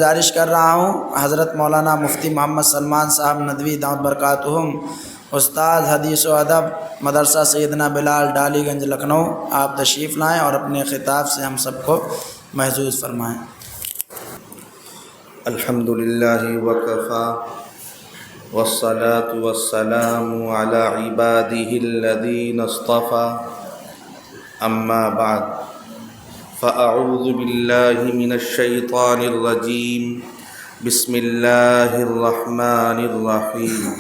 گزارش کر رہا ہوں حضرت مولانا مفتی محمد سلمان صاحب ندوی دامت برکاتہم، استاد حدیث و ادب مدرسہ سیدنا بلال ڈالی گنج لکھنؤ، آپ تشریف لائیں اور اپنے خطاب سے ہم سب کو محظوظ فرمائیں۔ الحمد للہ وکفی والصلاة والسلام علی عباده الذین اصطفی، اما بعد فاعوذ باللہ من الشیطان الرجیم، بسم اللہ الرحمن الرحیم۔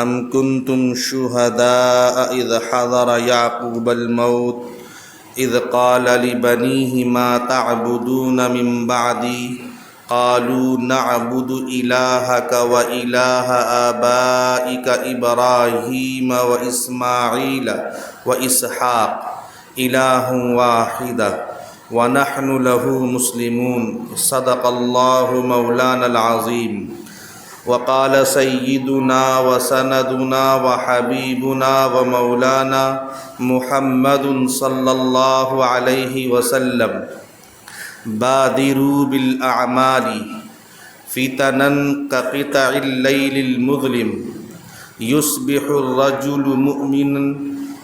ام کنتم شہداء اذ حضر یعقوب الموت اذ قال لبنیہ ما تعبدون من بعدی قالوا نعبد الہک و الہ آبائک ابراہیم و اسماعیل و اسحاق الہ واحد ونحن له مسلمون، صدق اللہ مولانا العظیم۔ وقال سیدنا وسندنا وحبیبنا ومولانا محمد صلی اللہ علیہ وسلم، بادروا بالاعمال فتنا كقطع الليل المظلم، يصبح الرجل مؤمنا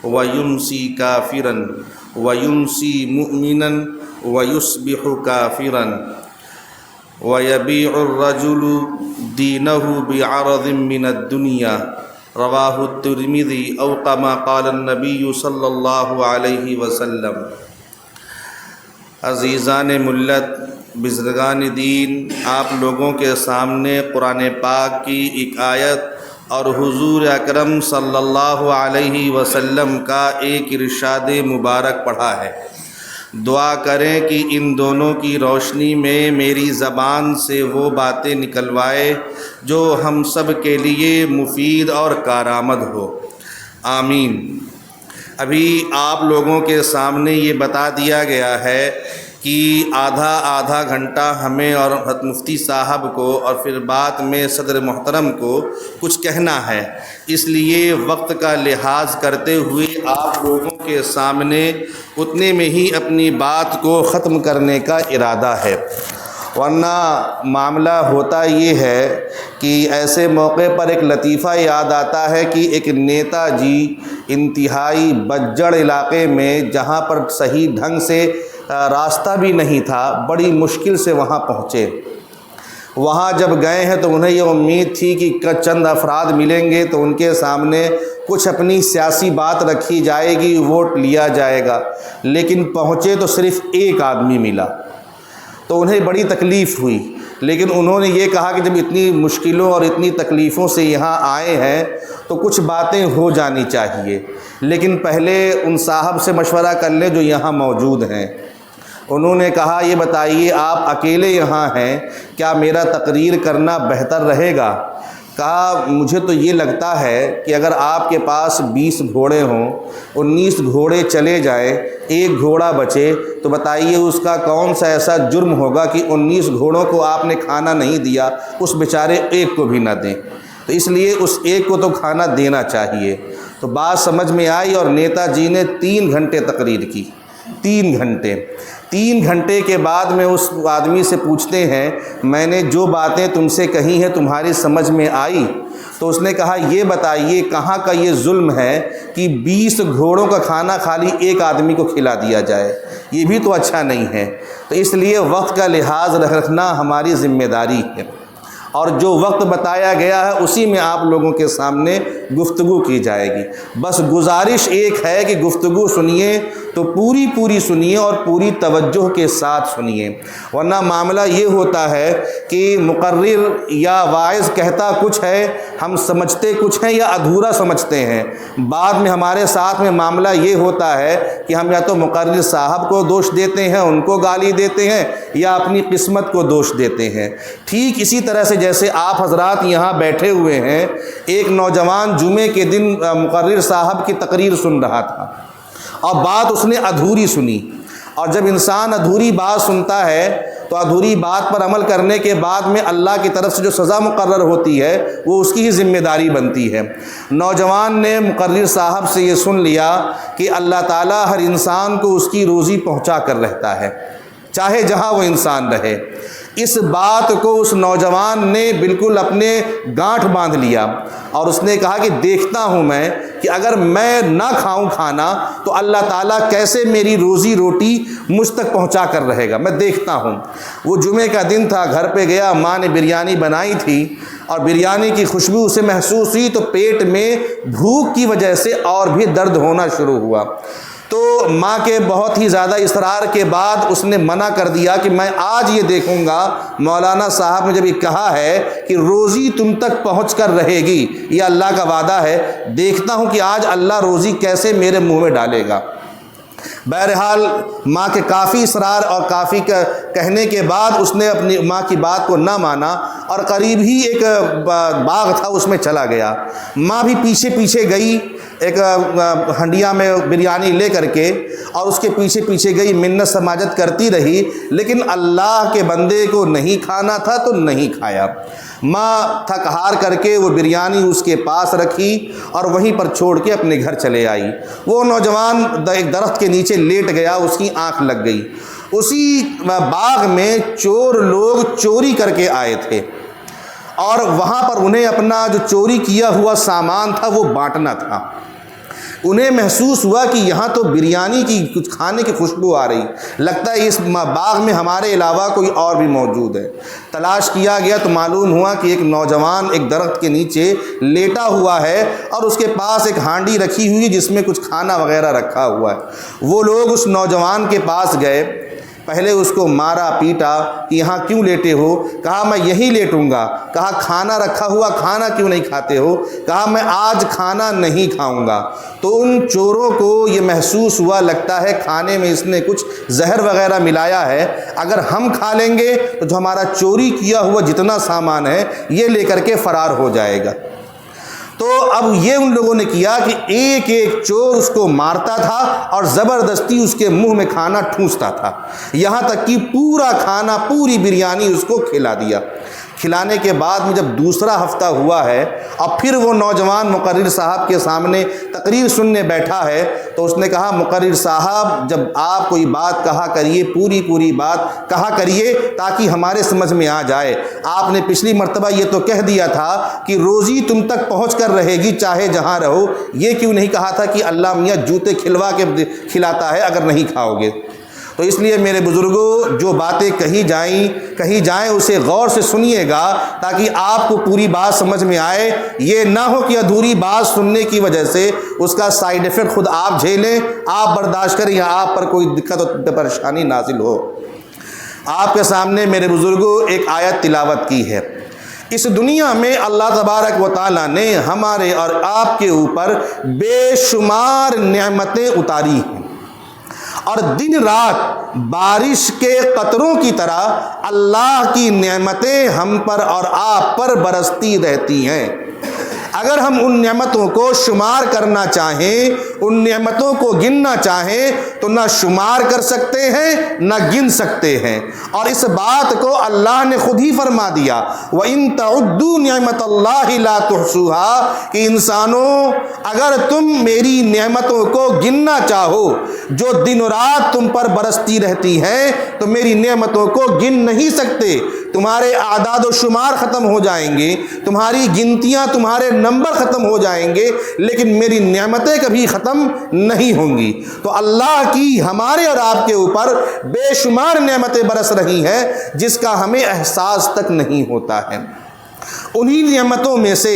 ويمسي كافرا ويمسي مؤمنا ويصبح كافرا، ويبيع الرجل دينه بعرض من الدنيا، رواه الترمذي أو كما قال النبي صلى الله عليه وسلم۔ عزیزان ملت، بزرگان دین، آپ لوگوں کے سامنے قرآن پاک کی ایک آیت اور حضور اکرم صلی اللہ علیہ وسلم کا ایک ارشاد مبارک پڑھا ہے۔ دعا کریں کہ ان دونوں کی روشنی میں میری زبان سے وہ باتیں نکلوائے جو ہم سب کے لیے مفید اور کارآمد ہو، آمین۔ ابھی آپ لوگوں کے سامنے یہ بتا دیا گیا ہے کہ آدھا گھنٹہ ہمیں اور حضرت مفتی صاحب کو اور پھر بعد میں صدر محترم کو کچھ کہنا ہے، اس لیے وقت کا لحاظ کرتے ہوئے آپ لوگوں کے سامنے اتنے میں ہی اپنی بات کو ختم کرنے کا ارادہ ہے، ورنہ معاملہ ہوتا یہ ہے کہ ایسے موقع پر ایک لطیفہ یاد آتا ہے کہ ایک نیتا جی انتہائی بجڑ علاقے میں، جہاں پر صحیح ڈھنگ سے راستہ بھی نہیں تھا، بڑی مشکل سے وہاں پہنچے۔ وہاں جب گئے ہیں تو انہیں یہ امید تھی کہ چند افراد ملیں گے تو ان کے سامنے کچھ اپنی سیاسی بات رکھی جائے گی، ووٹ لیا جائے گا، لیکن پہنچے تو صرف ایک آدمی ملا، تو انہیں بڑی تکلیف ہوئی۔ لیکن انہوں نے یہ کہا کہ جب اتنی مشکلوں اور اتنی تکلیفوں سے یہاں آئے ہیں تو کچھ باتیں ہو جانی چاہیے، لیکن پہلے ان صاحب سے مشورہ کر لیں جو یہاں موجود ہیں۔ انہوں نے کہا یہ بتائیے آپ اکیلے یہاں ہیں، کیا میرا تقریر کرنا بہتر رہے گا؟ کہا مجھے تو یہ لگتا ہے کہ اگر آپ کے پاس 20 گھوڑے ہوں، 19 گھوڑے چلے جائیں، ایک گھوڑا بچے، تو بتائیے اس کا کون سا ایسا جرم ہوگا کہ 19 گھوڑوں کو آپ نے کھانا نہیں دیا، اس بیچارے ایک کو بھی نہ دیں، تو اس لیے اس ایک کو تو کھانا دینا چاہیے۔ تو بات سمجھ میں آئی اور نیتا جی نے 3 گھنٹے تقریر کی، 3 گھنٹے کے بعد میں اس آدمی سے پوچھتے ہیں میں نے جو باتیں تم سے کہی ہیں تمہاری سمجھ میں آئی؟ تو اس نے کہا یہ بتائیے کہاں کا یہ ظلم ہے کہ 20 گھوڑوں کا کھانا خالی ایک آدمی کو کھلا دیا جائے، یہ بھی تو اچھا نہیں ہے۔ تو اس لیے وقت کا لحاظ رکھنا ہماری ذمہ داری ہے، اور جو وقت بتایا گیا ہے اسی میں آپ لوگوں کے سامنے گفتگو کی جائے گی۔ بس گزارش ایک ہے کہ گفتگو سنیے تو پوری سنیے اور پوری توجہ کے ساتھ سنیے، ورنہ معاملہ یہ ہوتا ہے کہ مقرر یا واعظ کہتا کچھ ہے، ہم سمجھتے کچھ ہیں یا ادھورا سمجھتے ہیں۔ بعد میں ہمارے ساتھ میں معاملہ یہ ہوتا ہے کہ ہم یا تو مقرر صاحب کو دوش دیتے ہیں، ان کو گالی دیتے ہیں، یا اپنی قسمت کو دوش دیتے ہیں۔ ٹھیک اسی طرح سے جیسے آپ حضرات یہاں بیٹھے ہوئے ہیں، ایک نوجوان جمعے کے دن مقرر صاحب کی تقریر سن رہا تھا اور بات اس نے ادھوری سنی، اور جب انسان ادھوری بات سنتا ہے تو ادھوری بات پر عمل کرنے کے بعد میں اللہ کی طرف سے جو سزا مقرر ہوتی ہے وہ اس کی ہی ذمہ داری بنتی ہے۔ نوجوان نے مقرر صاحب سے یہ سن لیا کہ اللہ تعالیٰ ہر انسان کو اس کی روزی پہنچا کر رہتا ہے، چاہے جہاں وہ انسان رہے۔ اس بات کو اس نوجوان نے بالکل اپنے گانٹھ باندھ لیا اور اس نے کہا کہ دیکھتا ہوں میں کہ اگر میں نہ کھاؤں کھانا تو اللہ تعالیٰ کیسے میری روزی روٹی مجھ تک پہنچا کر رہے گا، میں دیکھتا ہوں۔ وہ جمعے کا دن تھا، گھر پہ گیا، ماں نے بریانی بنائی تھی اور بریانی کی خوشبو اسے محسوس ہوئی تو پیٹ میں بھوک کی وجہ سے اور بھی درد ہونا شروع ہوا۔ تو ماں کے بہت ہی زیادہ اصرار کے بعد اس نے منع کر دیا کہ میں آج یہ دیکھوں گا، مولانا صاحب نے جب یہ کہا ہے کہ روزی تم تک پہنچ کر رہے گی، یہ اللہ کا وعدہ ہے، دیکھتا ہوں کہ آج اللہ روزی کیسے میرے منہ میں ڈالے گا۔ بہرحال ماں کے کافی اصرار اور کافی کہنے کے بعد اس نے اپنی ماں کی بات کو نہ مانا اور قریب ہی ایک باغ تھا اس میں چلا گیا۔ ماں بھی پیچھے پیچھے گئی، ایک ہنڈیا میں بریانی لے کر کے، اور اس کے پیچھے پیچھے گئی، منت سماجت کرتی رہی، لیکن اللہ کے بندے کو نہیں کھانا تھا تو نہیں کھایا۔ ماں تھک ہار کر کے وہ بریانی اس کے پاس رکھی اور وہیں پر چھوڑ کے اپنے گھر چلے آئی۔ وہ نوجوان ایک درخت کے نیچے لیٹ گیا، اس کی آنکھ لگ گئی۔ اسی باغ میں چور لوگ چوری کر کے آئے تھے اور وہاں پر انہیں اپنا جو چوری کیا ہوا سامان تھا وہ بانٹنا تھا۔ انہیں محسوس ہوا کہ یہاں تو بریانی کی کچھ کھانے کی خوشبو آ رہی، لگتا ہے اس باغ میں ہمارے علاوہ کوئی اور بھی موجود ہے۔ تلاش کیا گیا تو معلوم ہوا کہ ایک نوجوان ایک درخت کے نیچے لیٹا ہوا ہے اور اس کے پاس ایک ہانڈی رکھی ہوئی جس میں کچھ کھانا وغیرہ رکھا ہوا ہے۔ وہ لوگ اس نوجوان کے پاس گئے، پہلے اس کو مارا پیٹا کہ یہاں کیوں لیٹے ہو؟ کہا میں یہیں لیٹوں گا۔ کہا کھانا رکھا ہوا کھانا کیوں نہیں کھاتے ہو؟ کہا میں آج کھانا نہیں کھاؤں گا۔ تو ان چوروں کو یہ محسوس ہوا لگتا ہے کھانے میں اس نے کچھ زہر وغیرہ ملایا ہے، اگر ہم کھا لیں گے تو جو ہمارا چوری کیا ہوا جتنا سامان ہے یہ لے کر کے فرار ہو جائے گا۔ تو اب یہ ان لوگوں نے کیا کہ ایک ایک چور اس کو مارتا تھا اور زبردستی اس کے منہ میں کھانا ٹھونستا تھا، یہاں تک کہ پورا کھانا، پوری بریانی اس کو کھلا دیا۔ کھلانے کے بعد میں جب دوسرا ہفتہ ہوا ہے اور پھر وہ نوجوان مقرر صاحب کے سامنے تقریر سننے بیٹھا ہے تو اس نے کہا مقرر صاحب جب آپ کوئی بات کہا کریے، پوری بات کہا کریے تاکہ ہمارے سمجھ میں آ جائے۔ آپ نے پچھلی مرتبہ یہ تو کہہ دیا تھا کہ روزی تم تک پہنچ کر رہے گی چاہے جہاں رہو، یہ کیوں نہیں کہا تھا کہ اللہ میاں جوتے کھلوا کے کھلاتا ہے اگر نہیں کھاؤ گے؟ تو اس لیے میرے بزرگوں جو باتیں کہی جائیں اسے غور سے سنیے گا تاکہ آپ کو پوری بات سمجھ میں آئے، یہ نہ ہو کہ ادھوری بات سننے کی وجہ سے اس کا سائیڈ ایفیکٹ خود آپ جھیلیں، آپ برداشت کریں یا آپ پر کوئی دقت و پریشانی نازل ہو۔ آپ کے سامنے میرے بزرگوں ایک آیت تلاوت کی ہے۔ اس دنیا میں اللہ تبارک و تعالیٰ نے ہمارے اور آپ کے اوپر بے شمار نعمتیں اتاری ہیں اور دن رات بارش کے قطروں کی طرح اللہ کی نعمتیں ہم پر اور آپ پر برستی رہتی ہیں۔ اگر ہم ان نعمتوں کو شمار کرنا چاہیں، ان نعمتوں کو گننا چاہیں تو نہ شمار کر سکتے ہیں نہ گن سکتے ہیں، اور اس بات کو اللہ نے خود ہی فرما دیا وَإِن تَعُدُّوا نِعْمَةَ اللَّهِ لَا تُحْصُوهَا کہ انسانوں اگر تم میری نعمتوں کو گننا چاہو جو دن رات تم پر برستی رہتی ہیں تو میری نعمتوں کو گن نہیں سکتے، تمہارے اعداد و شمار ختم ہو جائیں گے، تمہاری گنتیاں، تمہارے نمبر ختم ہو جائیں گے، لیکن میری نعمتیں کبھی ختم نہیں ہوں گی۔ تو اللہ کی ہمارے اور آپ کے اوپر بے شمار نعمتیں برس رہی ہیں جس کا ہمیں احساس تک نہیں ہوتا ہے۔ انہی نعمتوں میں سے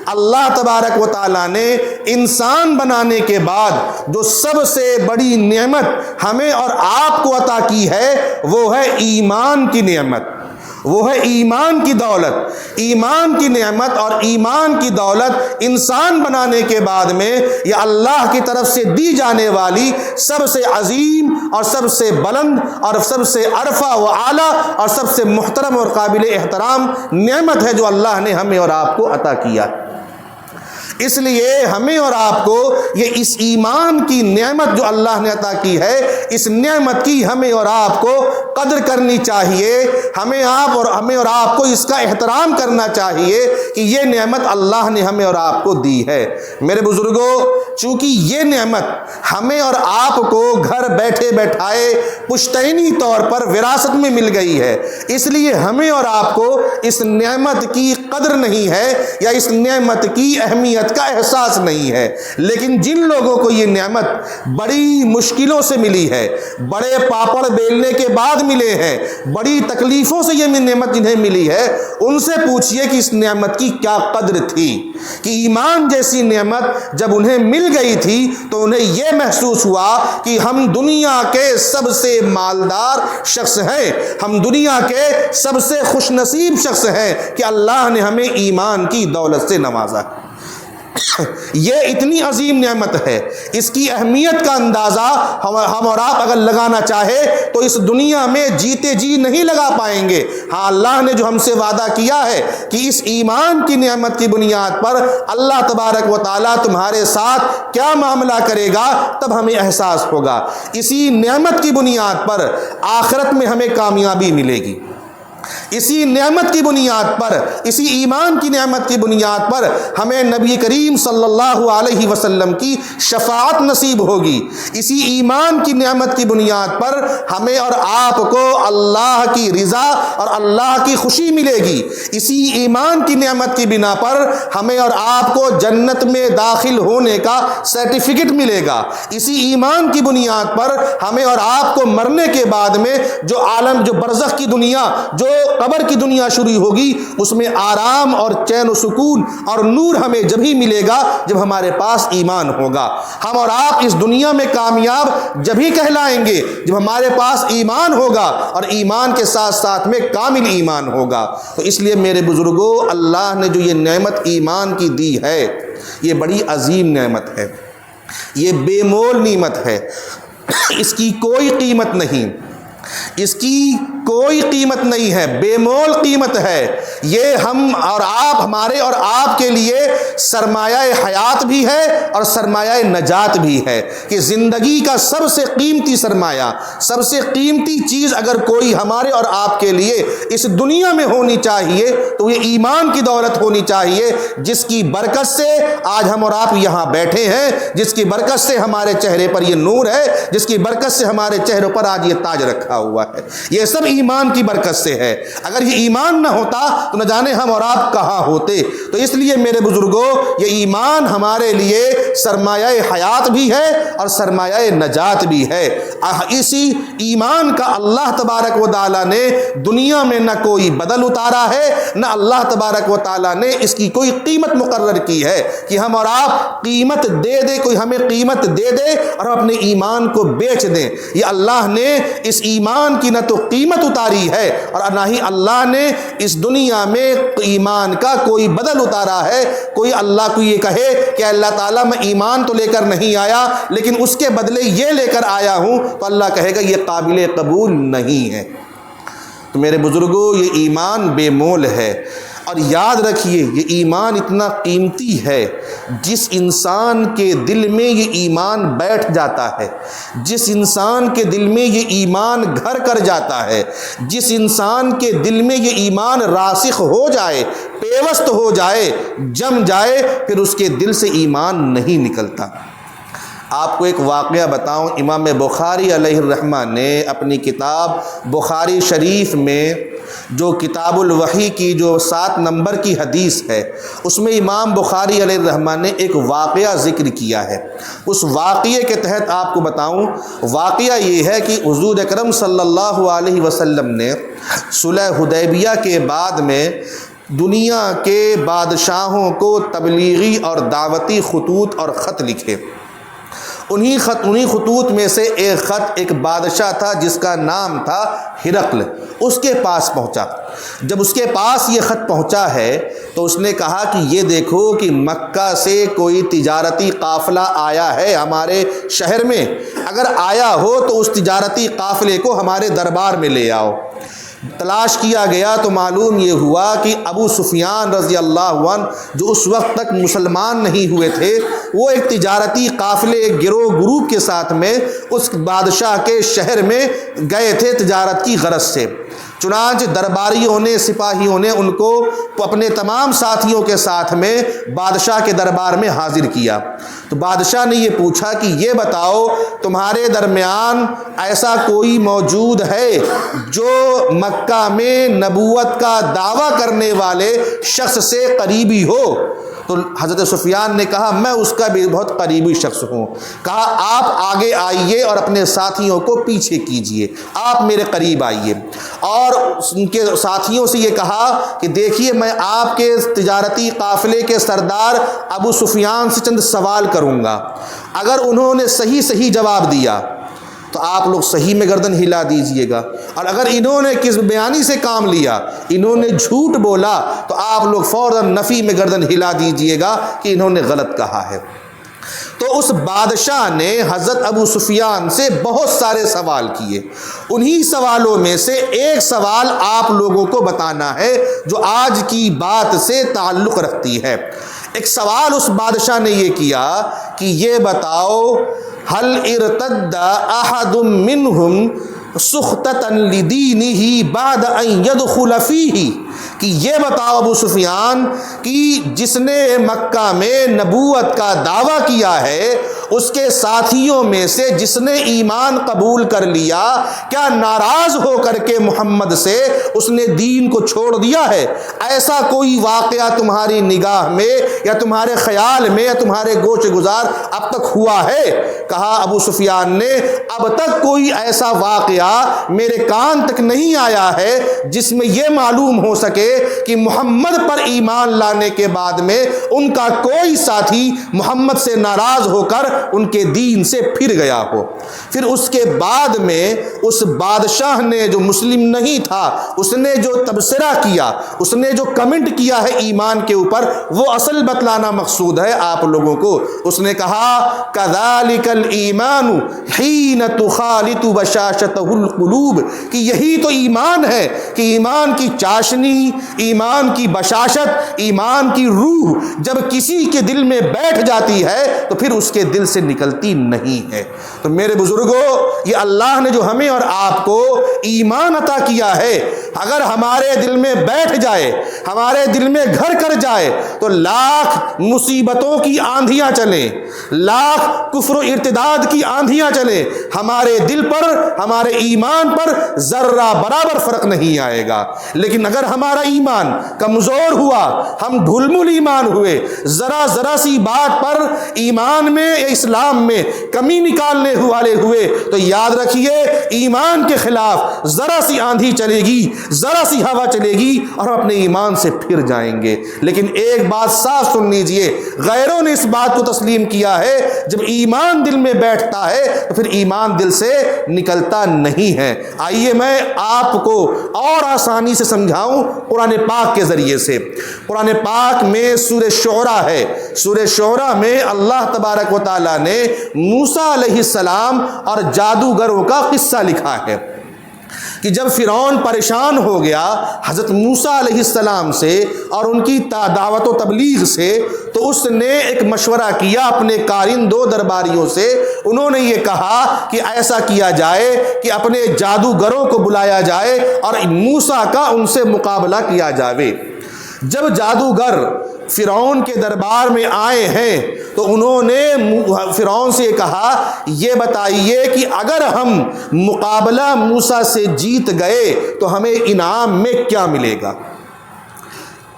اللہ تبارک و تعالیٰ نے انسان بنانے کے بعد جو سب سے بڑی نعمت ہمیں اور آپ کو عطا کی ہے وہ ہے ایمان کی نعمت، وہ ہے ایمان کی دولت۔ ایمان کی نعمت اور ایمان کی دولت انسان بنانے کے بعد میں یہ اللہ کی طرف سے دی جانے والی سب سے عظیم اور سب سے بلند اور سب سے عرفہ و اعلیٰ اور سب سے محترم اور قابل احترام نعمت ہے جو اللہ نے ہمیں اور آپ کو عطا کیا۔ اس لیے ہمیں اور آپ کو یہ اس ایمان کی نعمت جو اللہ نے عطا کی ہے، اس نعمت کی ہمیں اور آپ کو قدر کرنی چاہیے، ہمیں اور آپ کو اس کا احترام کرنا چاہیے کہ یہ نعمت اللہ نے ہمیں اور آپ کو دی ہے۔ میرے بزرگوں، چونکہ یہ نعمت ہمیں اور آپ کو گھر بیٹھے بیٹھائے پشتینی طور پر وراثت میں مل گئی ہے، اس لیے ہمیں اور آپ کو اس نعمت کی قدر نہیں ہے یا اس نعمت کی اہمیت کا احساس نہیں ہے۔ لیکن جن لوگوں کو یہ نعمت بڑی مشکلوں سے ملی ہے، بڑے پاپڑ بیلنے کے بعد ملے ہیں، بڑی تکلیفوں سے یہ نعمت جنہیں ملی ہے، ان سے پوچھئے کہ اس نعمت کی کیا قدر تھی، کہ ایمان جیسی نعمت جب انہیں مل گئی تھی تو انہیں یہ محسوس ہوا کہ ہم دنیا کے سب سے مالدار شخص ہیں، ہم دنیا کے سب سے خوش نصیب شخص ہیں کہ اللہ نے ہمیں ایمان کی دولت سے نوازا۔ یہ اتنی عظیم نعمت ہے، اس کی اہمیت کا اندازہ ہم اور آپ اگر لگانا چاہے تو اس دنیا میں جیتے جی نہیں لگا پائیں گے۔ ہاں، اللہ نے جو ہم سے وعدہ کیا ہے کہ اس ایمان کی نعمت کی بنیاد پر اللہ تبارک و تعالیٰ تمہارے ساتھ کیا معاملہ کرے گا، تب ہمیں احساس ہوگا۔ اسی نعمت کی بنیاد پر آخرت میں ہمیں کامیابی ملے گی، اسی نعمت کی بنیاد پر، اسی ایمان کی نعمت کی بنیاد پر ہمیں نبی کریم صلی اللہ علیہ وسلم کی شفاعت نصیب ہوگی، اسی ایمان کی نعمت کی بنیاد پر ہمیں اور آپ کو اللہ کی رضا اور اللہ کی خوشی ملے گی، اسی ایمان کی نعمت کی بنا پر ہمیں اور آپ کو جنت میں داخل ہونے کا سرٹیفکیٹ ملے گا، اسی ایمان کی بنیاد پر ہمیں اور آپ کو مرنے کے بعد میں جو عالم، جو برزخ کی دنیا، جو قبر کی دنیا شروع ہوگی، اس میں آرام اور چین و سکون اور نور ہمیں جب ہی ملے گا جب ہمارے پاس ایمان ہوگا۔ ہم اور آپ اس دنیا میں کامیاب جب ہی کہلائیں گے جب ہمارے پاس ایمان ہوگا، اور ایمان کے ساتھ ساتھ میں کامل ایمان ہوگا۔ تو اس لیے میرے بزرگوں، اللہ نے جو یہ نعمت ایمان کی دی ہے، یہ بڑی عظیم نعمت ہے، یہ بے مول نعمت ہے، اس کی کوئی قیمت نہیں، اس کی کوئی قیمت نہیں ہے، بے مول قیمت ہے۔ یہ ہم اور آپ، ہمارے اور آپ کے لیے سرمایہ حیات بھی ہے اور سرمایہ نجات بھی ہے، کہ زندگی کا سب سے قیمتی سرمایہ، سب سے قیمتی چیز اگر کوئی ہمارے اور آپ کے لیے اس دنیا میں ہونی چاہیے تو یہ ایمان کی دولت ہونی چاہیے، جس کی برکت سے آج ہم اور آپ یہاں بیٹھے ہیں، جس کی برکت سے ہمارے چہرے پر یہ نور ہے، جس کی برکت سے ہمارے چہروں پر آج یہ تاج رکھا ہوا ہے، یہ سب ایمان کی برکت سے ہے۔ اگر یہ ایمان نہ ہوتا تو نہ جانے ہم اور آپ کہاں ہوتے۔ تو اس لیے میرے بزرگوں، یہ ایمان ہمارے لیے سرمایہ حیات بھی ہے اور سرمایہ نجات بھی ہے۔ اسی ایمان کا اللہ تبارک و تعالیٰ نے دنیا میں نہ کوئی بدل اتارا ہے، نہ اللہ تبارک و تعالیٰ نے اس کی کوئی قیمت مقرر کی ہے کہ ہم اور آپ قیمت دے دیں، کوئی ہمیں قیمت دے دے اور ہم اپنے ایمان کو بیچ دیں۔ یہ اللہ نے اس ایمان کی نہ تو قیمت اتاری ہے اور نہ ہی اللہ نے اس دنیا میں ایمان کا کوئی بدل اتارا ہے۔ کوئی اللہ کو یہ کہے کہ اللہ تعالیٰ میں ایمان تو لے کر نہیں آیا لیکن اس کے بدلے یہ لے کر آیا ہوں، تو اللہ کہے گا یہ قابل قبول نہیں ہے۔ تو میرے بزرگوں، یہ ایمان بے مول ہے، اور یاد رکھیے یہ ایمان اتنا قیمتی ہے، جس انسان کے دل میں یہ ایمان بیٹھ جاتا ہے، جس انسان کے دل میں یہ ایمان گھر کر جاتا ہے، جس انسان کے دل میں یہ ایمان راسخ ہو جائے، پیوست ہو جائے، جم جائے، پھر اس کے دل سے ایمان نہیں نکلتا۔ آپ کو ایک واقعہ بتاؤں، امام بخاری علیہ الرحمہ نے اپنی کتاب بخاری شریف میں جو کتاب الوحی کی جو 7 نمبر کی حدیث ہے، اس میں امام بخاری علیہ الرحمہ نے ایک واقعہ ذکر کیا ہے۔ اس واقعے کے تحت آپ کو بتاؤں، واقعہ یہ ہے کہ حضور اکرم صلی اللہ علیہ وسلم نے صلح حدیبیہ کے بعد میں دنیا کے بادشاہوں کو تبلیغی اور دعوتی خطوط اور خط لکھے۔ انہی خطوط میں سے ایک خط ایک بادشاہ تھا جس کا نام تھا ہرقل، اس کے پاس پہنچا۔ جب اس کے پاس یہ خط پہنچا ہے تو اس نے کہا کہ یہ دیکھو کہ مکہ سے کوئی تجارتی قافلہ آیا ہے ہمارے شہر میں، اگر آیا ہو تو اس تجارتی قافلے کو ہمارے دربار میں لے آؤ۔ تلاش کیا گیا تو معلوم یہ ہوا کہ ابو سفیان رضی اللہ عنہ جو اس وقت تک مسلمان نہیں ہوئے تھے، وہ ایک تجارتی قافلے، ایک گروپ کے ساتھ میں اس بادشاہ کے شہر میں گئے تھے تجارت کی غرض سے۔ چنانچہ درباریوں نے، سپاہیوں نے ان کو اپنے تمام ساتھیوں کے ساتھ میں بادشاہ کے دربار میں حاضر کیا۔ تو بادشاہ نے یہ پوچھا کہ یہ بتاؤ تمہارے درمیان ایسا کوئی موجود ہے جو مکہ میں نبوت کا دعویٰ کرنے والے شخص سے قریبی ہو؟ تو حضرت سفیان نے کہا میں اس کا بھی بہت قریبی شخص ہوں۔ کہا آپ آگے آئیے اور اپنے ساتھیوں کو پیچھے کیجئے، آپ میرے قریب آئیے۔ اور ان کے ساتھیوں سے یہ کہا کہ دیکھیے میں آپ کے تجارتی قافلے کے سردار ابو سفیان سے چند سوال کروں گا، اگر انہوں نے صحیح جواب دیا تو آپ لوگ صحیح میں گردن ہلا دیجئے گا، اور اگر انہوں نے کس بیانی سے کام لیا، انہوں نے جھوٹ بولا، تو آپ لوگ فوراً نفی میں گردن ہلا دیجئے گا کہ انہوں نے غلط کہا ہے۔ تو اس بادشاہ نے حضرت ابو سفیان سے بہت سارے سوال کیے۔ انہی سوالوں میں سے ایک سوال آپ لوگوں کو بتانا ہے جو آج کی بات سے تعلق رکھتی ہے۔ ایک سوال اس بادشاہ نے یہ کیا کہ یہ بتاؤ هل ارتد احد منهم سخطة لدینه بعد ان يدخل فیہ، کہ یہ بتاؤ ابو سفیان کہ جس نے مکہ میں نبوت کا دعویٰ کیا ہے اس کے ساتھیوں میں سے جس نے ایمان قبول کر لیا، کیا ناراض ہو کر کے محمد سے اس نے دین کو چھوڑ دیا ہے؟ ایسا کوئی واقعہ تمہاری نگاہ میں یا تمہارے خیال میں یا تمہارے گوش گزار اب تک ہوا ہے؟ کہا ابو سفیان نے اب تک کوئی ایسا واقعہ میرے کان تک نہیں آیا ہے جس میں یہ معلوم ہو سکے کہ محمد پر ایمان لانے کے بعد میں ان کا کوئی ساتھی محمد سے ناراض ہو کر ان کے دین سے پھر گیا ہو۔ پھر اس کے بعد میں اس بادشاہ نے جو مسلم نہیں تھا، اس نے جو تبصرہ کیا، اس نے جو کمنٹ کیا ہے ایمان کے اوپر، وہ اصل بتلانا مقصود ہے آپ لوگوں کو۔ اس نے کہا کذالک الایمان حین تخالط بشاشتہ القلوب، کہ یہی تو ایمان ہے کہ ایمان کی چاشنی، ایمان کی بشاشت، ایمان کی روح جب کسی کے دل میں بیٹھ جاتی ہے تو پھر اس کے دل سے نکلتی نہیں ہے۔ تو میرے بزرگوں، یہ اللہ نے جو ہمیں اور آپ کو ایمان عطا کیا ہے، اگر ہمارے دل میں بیٹھ جائے، ہمارے دل میں گھر کر جائے تو لاکھ مصیبتوں کی آندھیاں چلیں، لاکھ کفر و ارتداد کی آندھیاں چلیں، ہمارے دل پر، ہمارے ایمان پر ذرہ برابر فرق نہیں آئے گا۔ لیکن اگر ہمارا ایمان کمزور ہوا، ہم ڈھلمل ایمان ہوئے، ذرا سی بات پر ایمان میں یا اسلام میں کمی نکالنے والے ہوئے، تو یاد رکھیے ایمان کے خلاف ذرا سی آندھی چلے گی، ذرا سی ہوا چلے گی اور ہم اپنے ایمان سے پھر جائیں گے۔ لیکن ایک بات صاف سن لیجئے، غیروں نے اس بات کو تسلیم کیا ہے جب ایمان دل میں بیٹھتا ہے تو پھر ایمان دل سے نکلتا نہیں ہے۔ آئیے میں آپ کو اور آسانی سے سمجھاؤں قرآن پاک کے ذریعے سے۔ قرآن پاک میں سورہ شعراء ہے، سورہ شعراء میں اللہ تبارک و تعالیٰ نے موسیٰ علیہ السلام اور جادوگروں کا قصہ لکھا ہے کہ جب فرعون پریشان ہو گیا حضرت موسیٰ علیہ السلام سے اور ان کی دعوت و تبلیغ سے، تو اس نے ایک مشورہ کیا اپنے کارندوں درباریوں سے۔ انہوں نے یہ کہا کہ ایسا کیا جائے کہ اپنے جادوگروں کو بلایا جائے اور موسیٰ کا ان سے مقابلہ کیا جائے۔ جب جادوگر فرعون کے دربار میں آئے ہیں تو انہوں نے فرعون سے کہا یہ بتائیے کہ اگر ہم مقابلہ موسیٰ سے جیت گئے تو ہمیں انعام میں کیا ملے گا؟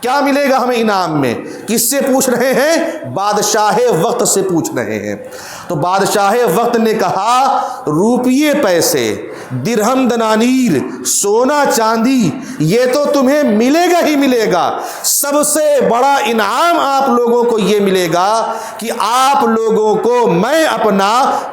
کیا ملے گا ہمیں انعام میں؟ کس سے پوچھ رہے ہیں؟ بادشاہ وقت سے پوچھ رہے ہیں۔ تو بادشاہ وقت نے کہا روپیے پیسے، درہم دنانیر، سونا چاندی، یہ تو تمہیں ملے گا ہی ملے گا۔ سب سے بڑا انعام آپ لوگوں کو یہ ملے گا کہ آپ لوگوں کو میں اپنا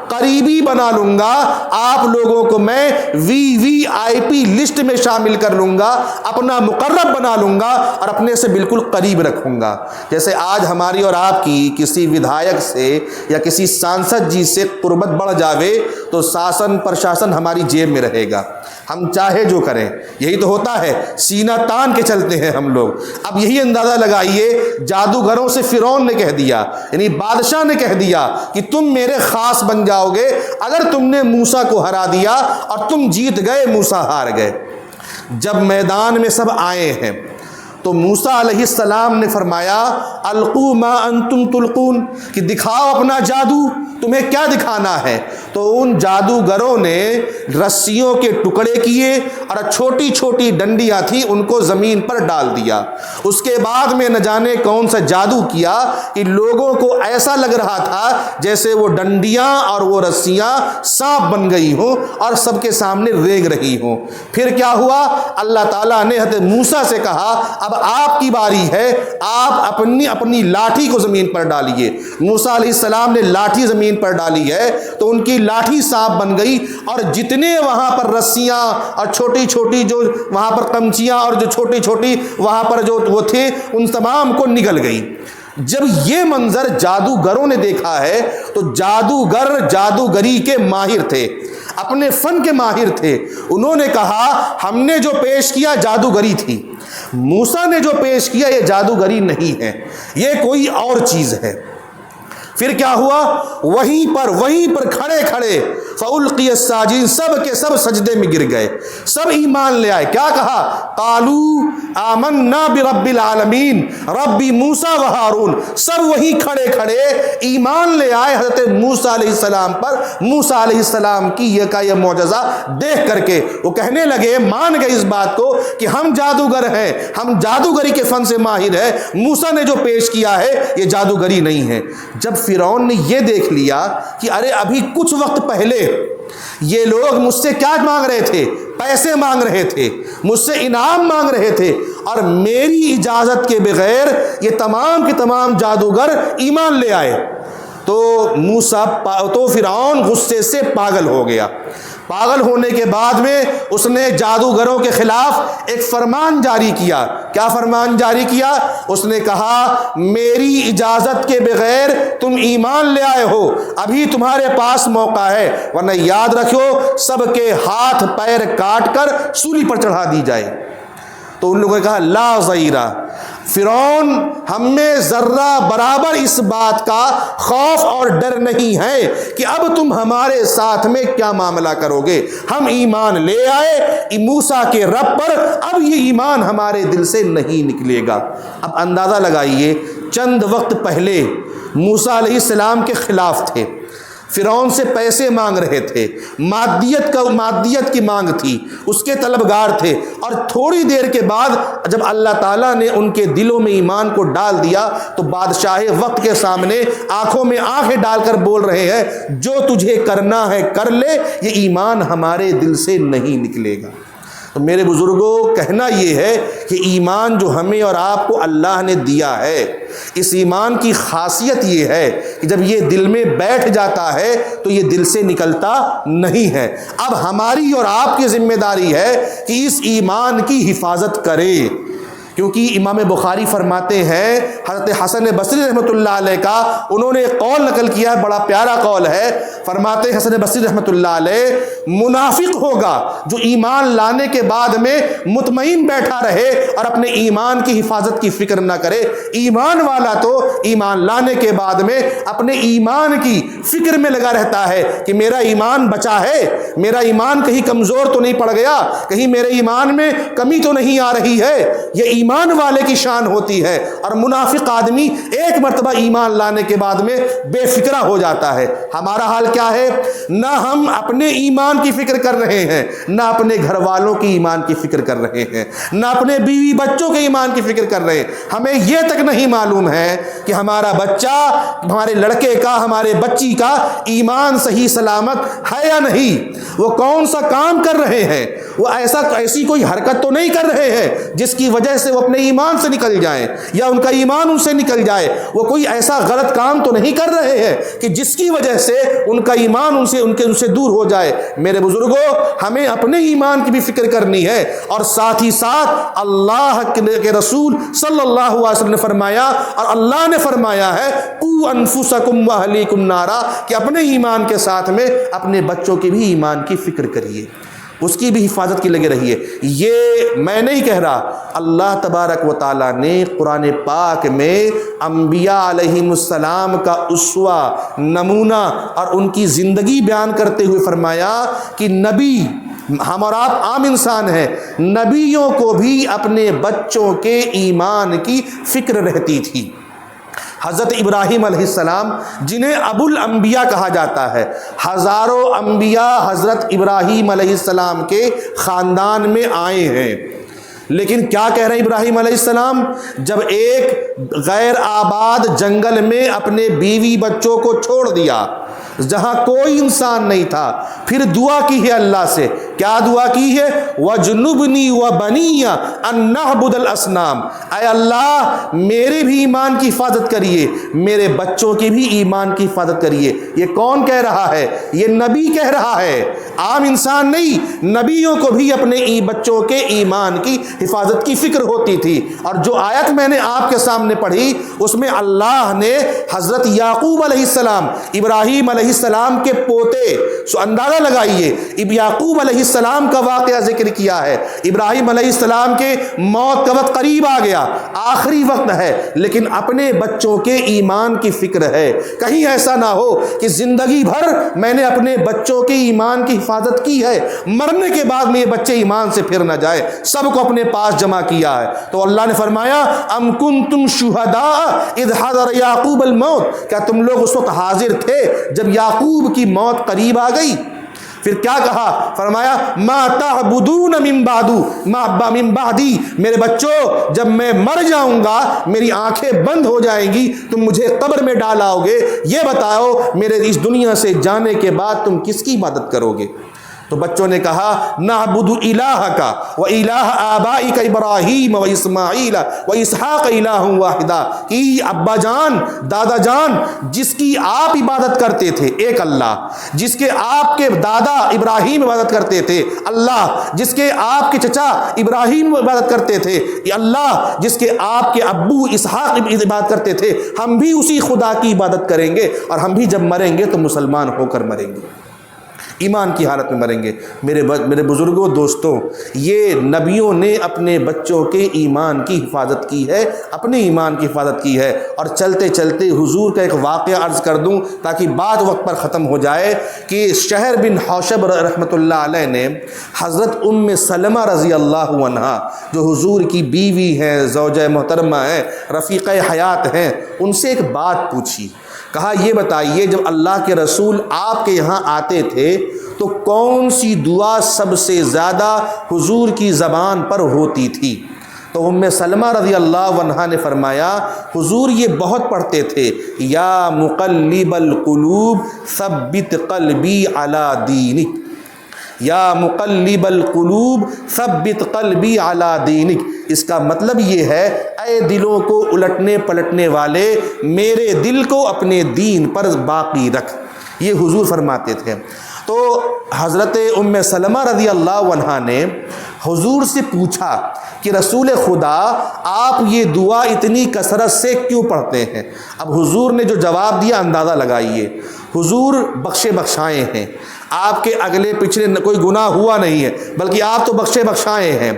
قریبی بنا لوں گا، آپ لوگوں کو میں VIP لسٹ میں شامل کر لوں گا، اپنا مقرب بنا لوں گا اور اپنے سے بالکل قریب رکھوں گا۔ جیسے آج ہماری اور آپ کی کسی ودھایک سے یا کسی سانسد جی سے قربت بڑھ جاوے تو شاسن پرشاسن ہماری جیب جیب میں رہے گا، ہم چاہے جو کریں۔ یہی تو ہوتا ہے، سینہ تان کے چلتے ہیں ہم لوگ۔ اب یہی اندازہ لگائیے، جادوگروں سے فرعون نے کہہ دیا، یعنی بادشاہ نے کہہ دیا کہ تم میرے خاص بن جاؤ گے اگر تم نے موسیٰ کو ہرا دیا، اور تم جیت گئے، موسیٰ ہار گئے۔ جب میدان میں سب آئے ہیں تو موسیٰ علیہ السلام نے فرمایا القوا ما انتم تلقون، کہ دکھاؤ اپنا جادو، تمہیں کیا دکھانا ہے؟ تو ان جادوگروں نے رسیوں کے ٹکڑے کیے اور چھوٹی چھوٹی ڈنڈیاں تھیں ان کو زمین پر ڈال دیا۔ اس کے بعد میں نہ جانے کون سا جادو کیا کہ لوگوں کو ایسا لگ رہا تھا جیسے وہ ڈنڈیاں اور وہ رسیاں سانپ بن گئی ہوں اور سب کے سامنے ریگ رہی ہوں۔ پھر کیا ہوا؟ اللہ تعالیٰ نے حضرت موسیٰ سے کہا اب آپ کی باری ہے، آپ اپنی لاٹھی کو زمین پر ڈالیے۔ موسیٰ علیہ السلام نے لاٹھی زمین پر ڈالی ہے تو ان کی لاٹھی سانپ بن گئی، اور جتنے وہاں پر رسیاں اور چھوٹی چھوٹی جو وہاں پر قمچیاں اور جو چھوٹی چھوٹی وہاں پر جو وہ تھے ان تمام کو نگل گئی۔ جب یہ منظر جادوگروں نے دیکھا ہے تو جادوگر جادوگری کے ماہر تھے، اپنے فن کے ماہر تھے، انہوں نے کہا ہم نے جو پیش کیا جادوگری تھی، موسیٰ نے جو پیش کیا یہ جادوگری نہیں ہے، یہ کوئی اور چیز ہے۔ پھر کیا ہوا؟ وہیں پر کھڑے کھڑے فَأُلْقِيَ السَّاجِدِينَ، سب کے سب سجدے میں گر گئے، سب ایمان لے آئے۔ کیا کہا؟ قَالُوا آمَنَّا بِرَبِّ الْعَالَمِينَ رَبِّ مُوسَىٰ وَهَارُونَ، سب وہیں کھڑے کھڑے ایمان لے آئے حضرت موسیٰ علیہ السلام پر، موسیٰ علیہ السلام کی یہ معجزہ دیکھ کر کے وہ کہنے لگے، مان گئے اس بات کو کہ ہم جادوگر ہیں، ہم جادوگری کے فن سے ماہر ہیں، موسیٰ نے جو پیش کیا ہے یہ جادوگری نہیں ہے۔ جب فرعون نے یہ دیکھ لیا کہ ارے ابھی کچھ وقت پہلے یہ لوگ مجھ سے کیا مانگ رہے تھے؟ پیسے مانگ رہے تھے، مجھ سے انعام مانگ رہے تھے، اور میری اجازت کے بغیر یہ تمام کے تمام جادوگر ایمان لے آئے، تو فرعون غصے سے پاگل ہو گیا۔ پاگل ہونے کے بعد میں اس نے جادوگروں کے خلاف ایک فرمان جاری کیا۔ کیا فرمان جاری کیا؟ اس نے کہا میری اجازت کے بغیر تم ایمان لے آئے ہو، ابھی تمہارے پاس موقع ہے، ورنہ یاد رکھو سب کے ہاتھ پیر کاٹ کر سولی پر چڑھا دی جائے۔ تو ان لوگوں نے کہا لا ضیرہ، فرعون ہم میں ذرہ برابر اس بات کا خوف اور ڈر نہیں ہے کہ اب تم ہمارے ساتھ میں کیا معاملہ کرو گے، ہم ایمان لے آئے موسیٰ کے رب پر، اب یہ ایمان ہمارے دل سے نہیں نکلے گا۔ اب اندازہ لگائیے، چند وقت پہلے موسیٰ علیہ السلام کے خلاف تھے، فرعون سے پیسے مانگ رہے تھے، مادیت کی مانگ تھی، اس کے طلبگار تھے، اور تھوڑی دیر کے بعد جب اللہ تعالیٰ نے ان کے دلوں میں ایمان کو ڈال دیا تو بادشاہ وقت کے سامنے آنکھوں میں آنکھیں ڈال کر بول رہے ہیں جو تجھے کرنا ہے کر لے، یہ ایمان ہمارے دل سے نہیں نکلے گا۔ تو میرے بزرگوں، کہنا یہ ہے کہ ایمان جو ہمیں اور آپ کو اللہ نے دیا ہے، اس ایمان کی خاصیت یہ ہے کہ جب یہ دل میں بیٹھ جاتا ہے تو یہ دل سے نکلتا نہیں ہے۔ اب ہماری اور آپ کی ذمہ داری ہے کہ اس ایمان کی حفاظت کریں، کیونکہ امام بخاری فرماتے ہیں حضرت حسن بصری رحمۃ اللہ علیہ کا، انہوں نے ایک قول نقل کیا ہے، بڑا پیارا قول ہے، فرماتے ہیں حسن بصری رحمۃ اللہ علیہ منافق ہوگا جو ایمان لانے کے بعد میں مطمئن بیٹھا رہے اور اپنے ایمان کی حفاظت کی فکر نہ کرے، ایمان والا تو ایمان لانے کے بعد میں اپنے ایمان کی فکر میں لگا رہتا ہے کہ میرا ایمان بچا ہے، میرا ایمان کہیں کمزور تو نہیں پڑ گیا، کہیں میرے ایمان میں کمی تو نہیں آ رہی ہے۔ یہ ایمان والے کی شان ہوتی ہے، اور منافق آدمی ایک مرتبہ ایمان لانے کے بعد میں بے فکرہ ہو جاتا ہے۔ ہمارا حال کیا ہے؟ نہ ہم اپنے ایمان کی فکر کر رہے ہیں، نہ اپنے گھر والوں کی ایمان کی فکر کر رہے ہیں، نہ اپنے بیوی بچوں کے ایمان کی فکر کر رہے ہیں۔ ہمیں یہ تک نہیں معلوم ہے کہ ہمارا بچہ، ہمارے لڑکے کا، ہمارے بچی کا ایمان صحیح سلامت ہے یا نہیں، وہ کون سا کام کر رہے ہیں، وہ ایسی کوئی حرکت تو نہیں کر رہے ہیں جس کی وجہ سے وہ اپنے ایمان سے نکل جائیں یا ان کا ایمان ان سے نکل جائے، وہ کوئی ایسا غلط کام تو نہیں کر رہے ہیں کہ جس کی وجہ سے ان کا ایمان ان سے دور ہو جائے۔ میرے بزرگوں، ہمیں اپنے ایمان کی بھی فکر کرنی ہے، اور ساتھ ہی ساتھ اللہ کے رسول صلی اللہ علیہ وسلم نے فرمایا، اور اللہ نے فرمایا ہے قوا انفسکم واہلیکم نارا، کہ اپنے ایمان کے ساتھ میں اپنے بچوں کے بھی ایمان کی فکر کریے۔ اس کی بھی حفاظت کی لگے رہیے۔ یہ میں نہیں کہہ رہا، اللہ تبارک و تعالیٰ نے قرآن پاک میں انبیاء علیہم السلام کا اسوہ، نمونہ اور ان کی زندگی بیان کرتے ہوئے فرمایا کہ نبی، ہم اور آپ عام انسان ہیں، نبیوں کو بھی اپنے بچوں کے ایمان کی فکر رہتی تھی۔ حضرت ابراہیم علیہ السلام، جنہیں ابو الانبیاء کہا جاتا ہے، ہزاروں انبیاء حضرت ابراہیم علیہ السلام کے خاندان میں آئے ہیں، لیکن کیا کہہ رہے ہیں ابراہیم علیہ السلام؟ جب ایک غیر آباد جنگل میں اپنے بیوی بچوں کو چھوڑ دیا، جہاں کوئی انسان نہیں تھا، پھر دعا کی ہے اللہ سے، کیا دعا کی ہے؟ وَجْنُبْنِي وَبَنِيَّ أَن نَعْبُدَ الْأَصْنَامَ، اے اللہ میرے بھی ایمان کی حفاظت کریے، میرے بچوں کی بھی ایمان کی حفاظت کریے۔ یہ کون کہہ رہا ہے؟ یہ نبی کہہ رہا ہے، عام انسان نہیں۔ نبیوں کو بھی اپنے بچوں کے ایمان کی حفاظت کی فکر ہوتی تھی۔ اور جو آیت میں نے آپ کے سامنے پڑھی، اس میں اللہ نے حضرت یعقوب علیہ السلام، ابراہیم علیہ السلام کے پوتے، سو اندازہ لگائیے، یعقوب علیہ السلام کا واقعہ ذکر کیا ہے۔ ابراہیم علیہ السلام کے موت کا وقت قریب آ گیا، آخری وقت ہے، لیکن اپنے بچوں کے ایمان کی فکر ہے۔ کہیں ایسا نہ ہو کہ زندگی بھر میں نے اپنے بچوں کے ایمان کی حفاظت کی ہے، مرنے کے بعد میں یہ بچے ایمان سے پھر نہ جائے، سب کو اپنے پاس جمع کیا ہے۔ تو اللہ نے فرمایا ام کنتم شہداء اذ حضر یعقوب الموت، کیا تم لوگ اس وقت حاضر تھے جب یعقوب کی موت قریب آ گئی؟ پھر کیا کہا؟ فرمایا ما تعبدون من بعدی، میرے بچوں جب میں مر جاؤں گا، میری آنکھیں بند ہو جائیں گی، تم مجھے قبر میں ڈالاؤ گے، یہ بتاؤ میرے اس دنیا سے جانے کے بعد تم کس کی عبادت کرو گے؟ تو بچوں نے کہا نعبد الہک و الہ آبائک ابراہیم و اسماعیل و اسحاق الہ واحدہ، کہ ابا جان، دادا جان، جس کی آپ عبادت کرتے تھے ایک اللہ، جس کے آپ کے دادا ابراہیم عبادت کرتے تھے اللہ، جس کے آپ کے چچا ابراہیم عبادت کرتے تھے اللہ، جس کے آپ کے ابو اسحاق عبادت کرتے تھے، ہم بھی اسی خدا کی عبادت کریں گے، اور ہم بھی جب مریں گے تو مسلمان ہو کر مریں گے، ایمان کی حالت میں مریں گے۔ میرے بزرگوں، دوستوں، یہ نبیوں نے اپنے بچوں کے ایمان کی حفاظت کی ہے، اپنے ایمان کی حفاظت کی ہے۔ اور چلتے چلتے حضور کا ایک واقعہ عرض کر دوں تاکہ بات وقت پر ختم ہو جائے، کہ شہر بن حوشب رحمۃ اللہ علیہ نے حضرت ام سلمہ رضی اللہ عنہا، جو حضور کی بیوی ہیں، زوجہ محترمہ ہیں، رفیقہ حیات ہیں، ان سے ایک بات پوچھی۔ کہا یہ بتائیے جب اللہ کے رسول آپ کے یہاں آتے تھے تو کون سی دعا سب سے زیادہ حضور کی زبان پر ہوتی تھی؟ تو ام سلمہ رضی اللہ عنہا نے فرمایا حضور یہ بہت پڑھتے تھے، یا مقلب القلوب ثبت قلبی علی دینک، یا مقلب القلوب ثبت قلبی علی دینک۔ اس کا مطلب یہ ہے، اے دلوں کو الٹنے پلٹنے والے، میرے دل کو اپنے دین پر باقی رکھ، یہ حضور فرماتے تھے۔ تو حضرت ام سلمہ رضی اللہ عنہا نے حضور سے پوچھا کہ رسول خدا آپ یہ دعا اتنی کثرت سے کیوں پڑھتے ہیں؟ اب حضور نے جو جواب دیا اندازہ لگائیے، حضور بخشے بخشائے ہیں، آپ کے اگلے پچھلے کوئی گناہ ہوا نہیں ہے، بلکہ آپ تو بخشے بخشائے ہیں۔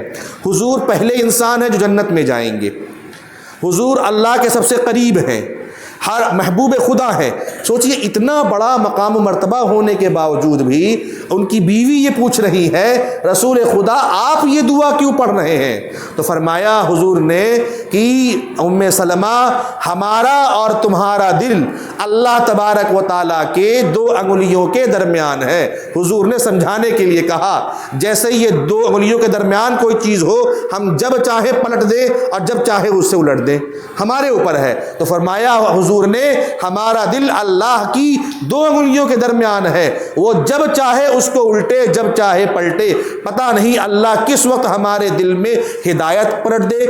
حضور پہلے انسان ہیں جو جنت میں جائیں گے، حضور اللہ کے سب سے قریب ہیں، ہر محبوب خدا ہے۔ سوچئے اتنا بڑا مقام و مرتبہ ہونے کے باوجود بھی ان کی بیوی یہ پوچھ رہی ہے رسول خدا آپ یہ دعا کیوں پڑھ رہے ہیں؟ تو فرمایا حضور نے کہ ام سلمہ ہمارا اور تمہارا دل اللہ تبارک و تعالیٰ کے دو انگلیوں کے درمیان ہے۔ حضور نے سمجھانے کے لیے کہا جیسے یہ دو انگلیوں کے درمیان کوئی چیز ہو، ہم جب چاہے پلٹ دیں اور جب چاہے اس سے الٹ دیں، ہمارے اوپر ہے۔ تو فرمایا حضور نے ہمارا دل اللہ کی دو انگلیوں کے درمیان ہے، وہ جب چاہے اس کو الٹے، جب چاہے پلٹے، پتہ نہیں اللہ کس وقت ہمارے دل میں ہدایت پلٹ دے،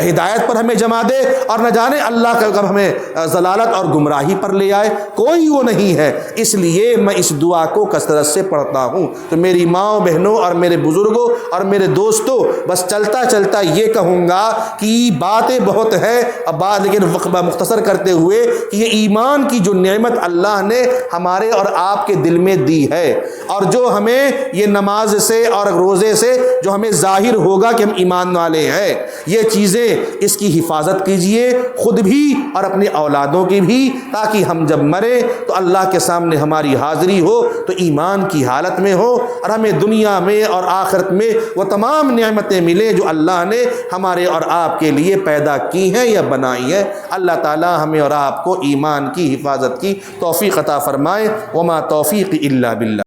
ہدایت پر ہمیں جما دے، اور نہ جانے اللہ کب ہمیں ضلالت اور گمراہی پر لے آئے، کوئی وہ نہیں ہے۔ اس لیے میں اس دعا کو کثرت سے پڑھتا ہوں۔ تو میری ماں بہنوں اور میرے بزرگوں اور میرے دوستوں، بس چلتا چلتا یہ کہوں گا کہ باتیں بہت ہیں، اب بات لیکن مختصر کرتے ہوئے کہ یہ ایمان کی جو نعمت نعمت اللہ نے ہمارے اور آپ کے دل میں دی ہے، اور جو ہمیں یہ نماز سے اور روزے سے جو ہمیں ظاہر ہوگا کہ ہم ایمان والے ہیں، یہ چیزیں اس کی حفاظت کیجئے خود بھی اور اپنی اولادوں کی بھی، تاکہ ہم جب مریں تو اللہ کے سامنے ہماری حاضری ہو تو ایمان کی حالت میں ہو، اور ہمیں دنیا میں اور آخرت میں وہ تمام نعمتیں ملیں جو اللہ نے ہمارے اور آپ کے لیے پیدا کی ہیں یا بنائی ہیں۔ اللہ تعالی ہمیں اور آپ کو ایمان کی حفاظت کی توفیق عطا فرمائے۔ وما توفیق الا باللہ۔